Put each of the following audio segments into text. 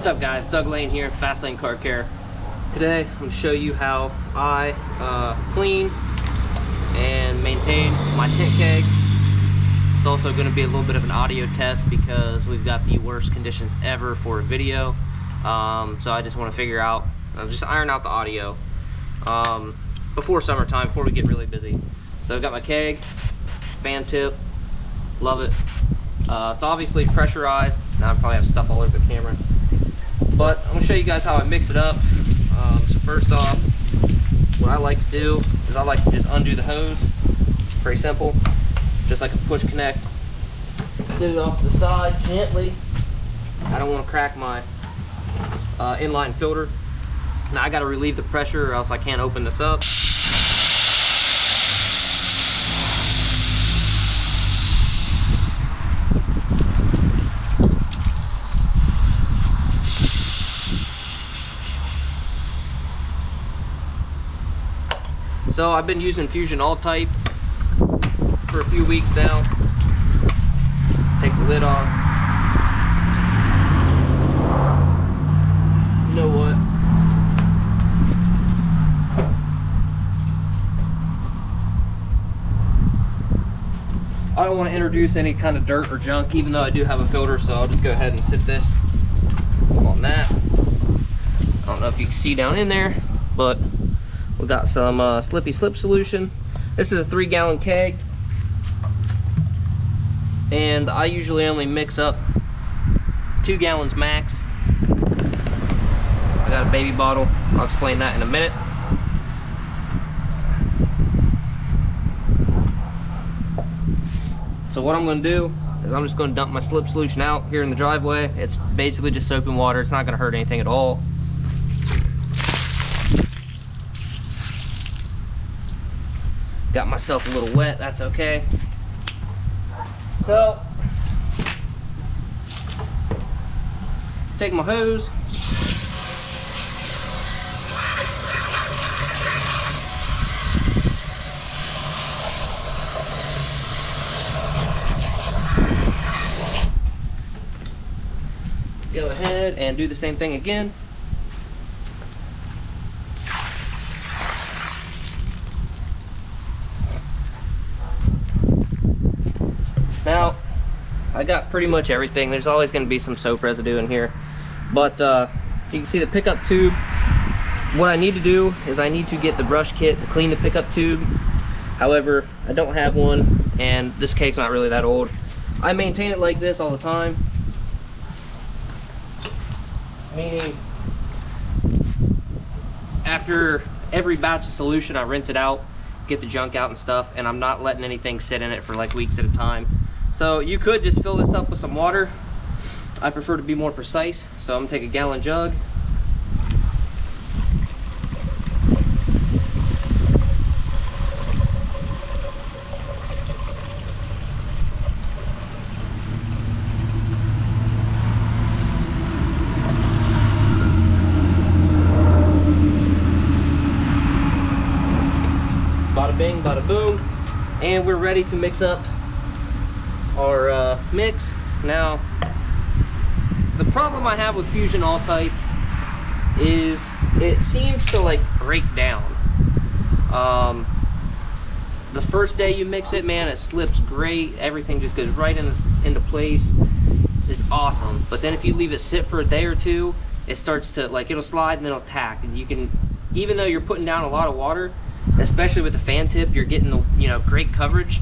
What's up guys, Doug Lane here, Fast Lane Car Care. Today I'm going to show you how I clean and maintain my tint keg. It's also going to be a little bit of an audio test because we've got the worst conditions ever for a video. So I just want to figure out, just iron out the audio before summertime, before we get really busy. So I've got my keg, fan tip, love it. It's obviously pressurized. Now I probably have stuff all over the camera. But I'm going to show you guys how I mix it up. So first off, what I like to do is I like to just undo the hose. Very simple. Just like a push connect. Sit it off to the side gently. I don't want to crack my inline filter. Now I got to relieve the pressure or else I can't open this up. So I've been using Fusion All Type for a few weeks now. Take the lid off. You know what? I don't want to introduce any kind of dirt or junk, even though I do have a filter, so I'll just go ahead and sit this on that. I don't know if you can see down in there, but we got some slippy slip solution. This is a 3-gallon keg, and I usually only mix up 2 gallons max. I got a baby bottle. I'll explain that in a minute. So what I'm going to do is I'm just going to dump my slip solution out here in the driveway. It's basically just soap and water. It's not going to hurt anything at all. Got myself a little wet, that's okay. So, take my hose. Go ahead and do the same thing again. Now, I got pretty much everything. There's always going to be some soap residue in here. But you can see the pickup tube. What I need to do is I need to get the brush kit to clean the pickup tube. However, I don't have one, and this cake's not really that old. I maintain it like this all the time. Meaning, after every batch of solution, I rinse it out, get the junk out and stuff, and I'm not letting anything sit in it for like weeks at a time. So you could just fill this up with some water. I prefer to be more precise, so I'm gonna take a gallon jug. Bada bing, bada boom, and we're ready to mix up our mix. Now, the problem I have with Fusion All Type is it seems to like break down. The first day you mix it, man, it slips great. Everything just goes right into place. It's awesome. But then if you leave it sit for a day or two, it starts to like, it'll slide and then it'll tack, and you can, even though you're putting down a lot of water, especially with the fan tip, you're getting the, you know, great coverage,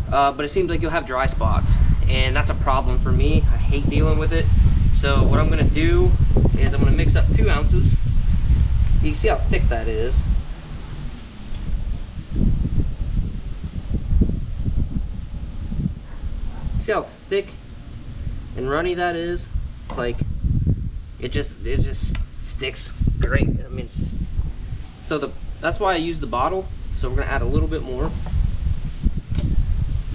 but it seems like you'll have dry spots, and that's a problem for me. I hate dealing with it. So what I'm going to do is I'm going to mix up 2 ounces. You can see how thick that is. See how thick and runny that is? Like, it just sticks great. I mean, it's just, so that's why I use the bottle. So we're going to add a little bit more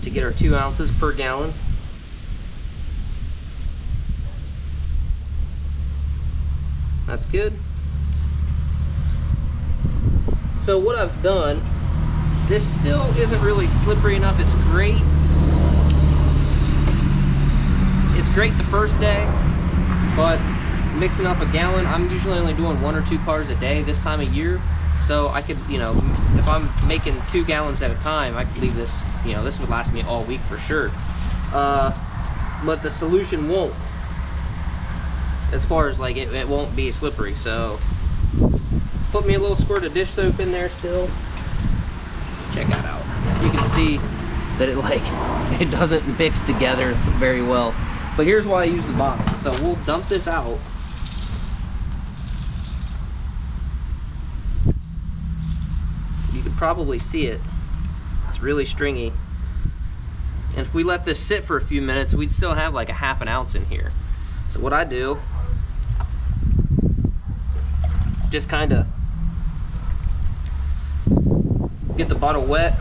to get our 2 ounces per gallon. That's good. So what I've done, this still isn't really slippery enough. It's great. It's great the first day, but mixing up a gallon. I'm usually only doing 1 or 2 cars a day this time of year. So I could, you know, if I'm making 2 gallons at a time, I could leave this, you know, this would last me all week for sure. But the solution won't. As far as like, it won't be slippery. So put me a little squirt of dish soap in there still. Check that out. You can see that it doesn't mix together very well. But here's why I use the bottle. So we'll dump this out. You can probably see it. It's really stringy. And if we let this sit for a few minutes, we'd still have like a ½ ounce in here. So what I do, just kind of get the bottle wet,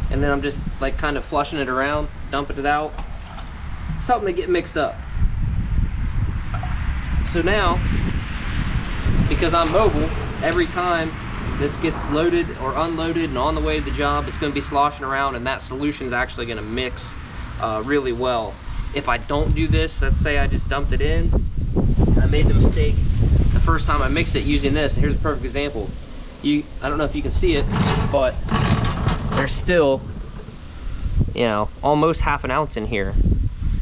and then I'm just like kind of flushing it around, dumping it out. Something to get mixed up. So now, because I'm mobile, every time this gets loaded or unloaded and on the way to the job, it's going to be sloshing around, and that solution is actually going to mix really well. If I don't do this, let's say I just dumped it in, I made the mistake the first time I mixed it using this. Here's a perfect example. I don't know if you can see it, but there's still, you know, almost ½ ounce in here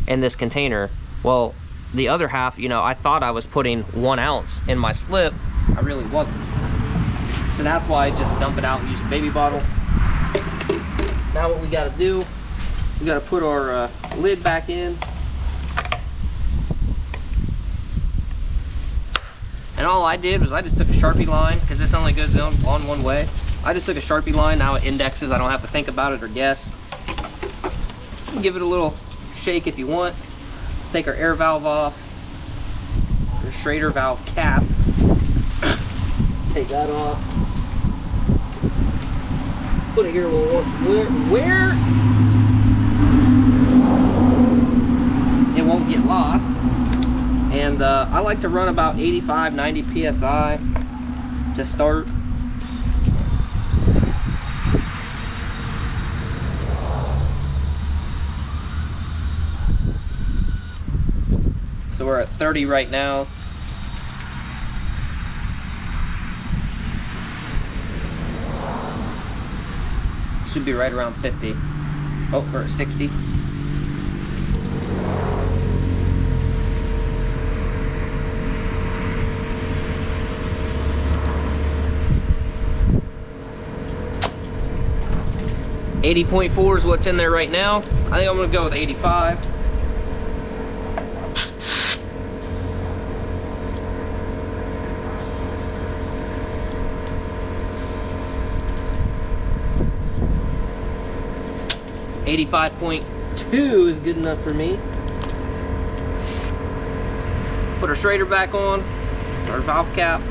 in this container. Well, the other half, you know, I thought I was putting 1 ounce in my slip. I really wasn't. So that's why I just dump it out and use a baby bottle. Now what we got to do, we got to put our lid back in. And all I did was I just took a Sharpie line, because this only goes on one way. I just took a Sharpie line. Now it indexes. I don't have to think about it or guess. Give it a little shake if you want. Take our air valve off. Your Schrader valve cap. Take that off. Put it here where it won't get lost. And I like to run about 85-90 psi to start. So we're at 30 right now. Should be right around 50. Oh, we're at 60. .4 is what's in there right now. I think I'm gonna go with 85. .2 is good enough for me. Put our Schrader back on, our valve cap.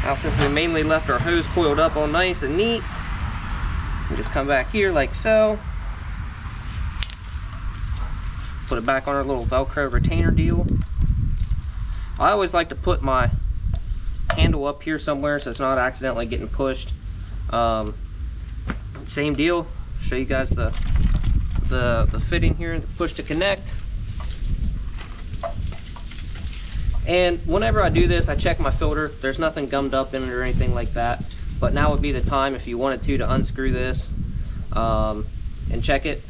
Now since we mainly left our hose coiled up all nice and neat, we just come back here like so. Put it back on our little Velcro retainer deal. I always like to put my handle up here somewhere so it's not accidentally getting pushed. Same deal. Show you guys the fitting here, the push to connect. And whenever I do this, I check my filter. There's nothing gummed up in it or anything like that. But now would be the time, if you wanted to unscrew this and check it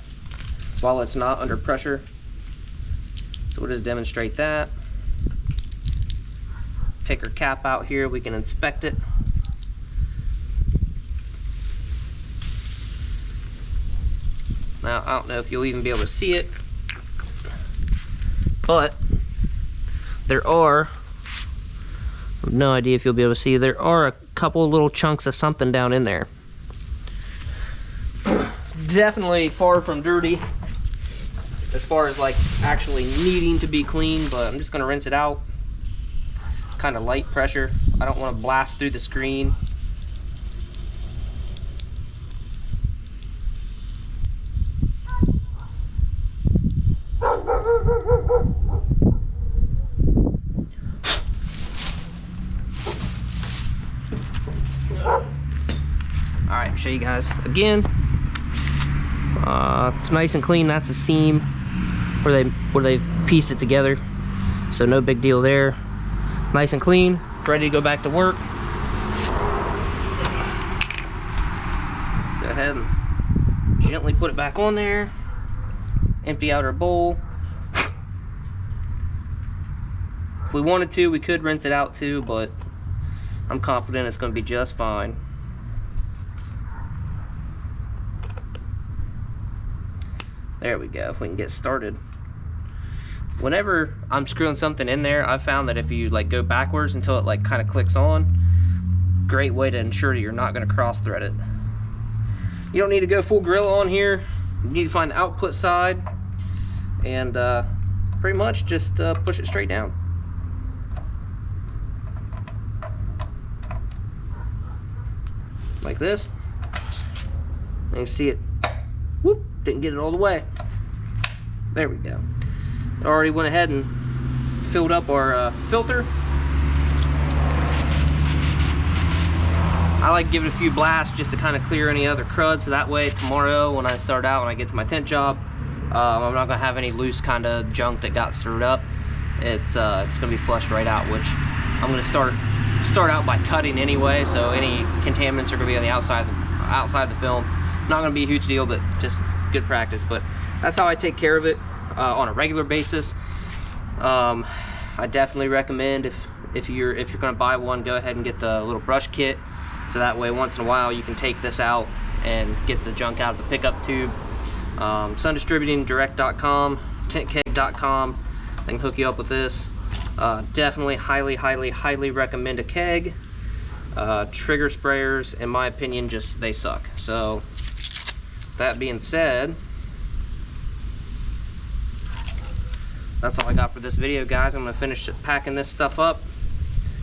while it's not under pressure. So we'll just demonstrate that. Take our cap out here, we can inspect it. Now, I don't know if you'll even be able to see it, but there are, I have no idea if you'll be able to see, there are a couple little chunks of something down in there. Definitely far from dirty as far as like actually needing to be clean, but I'm just gonna rinse it out. Kind of light pressure. I don't want to blast through the screen. Alright, show you guys again. It's nice and clean. That's a seam where they've pieced it together, so no big deal there. Nice and clean, ready to go back to work. Go ahead and gently put it back on there. Empty out our bowl. If we wanted to, we could rinse it out too, but I'm confident it's going to be just fine. There we go. If we can get started. Whenever I'm screwing something in there, I've found that if you like go backwards until it like kind of clicks on, great way to ensure that you're not going to cross thread it. You don't need to go full grill on here. You need to find the output side and pretty much just push it straight down. Like this. And you see it, whoop, didn't get it all the way. There we go. Already went ahead and filled up our filter. I like to give it a few blasts just to kind of clear any other crud, so that way tomorrow when I start out, when I get to my tint job, I'm not gonna have any loose kind of junk that got stirred up. It's gonna be flushed right out, which I'm gonna start out by cutting anyway, so any contaminants are gonna be on the outside of the film. Not gonna be a huge deal, but just good practice. But that's how I take care of it on a regular basis. I definitely recommend if you're gonna buy one, go ahead and get the little brush kit, so that way once in a while you can take this out and get the junk out of the pickup tube. sundistributingdirect.com, tintkeg.com, they can hook you up with this. Definitely highly recommend a keg. Trigger sprayers, in my opinion, just they suck. So that being said, that's all I got for this video, guys. I'm gonna finish packing this stuff up,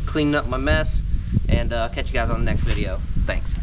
cleaning up my mess, and catch you guys on the next video. Thanks.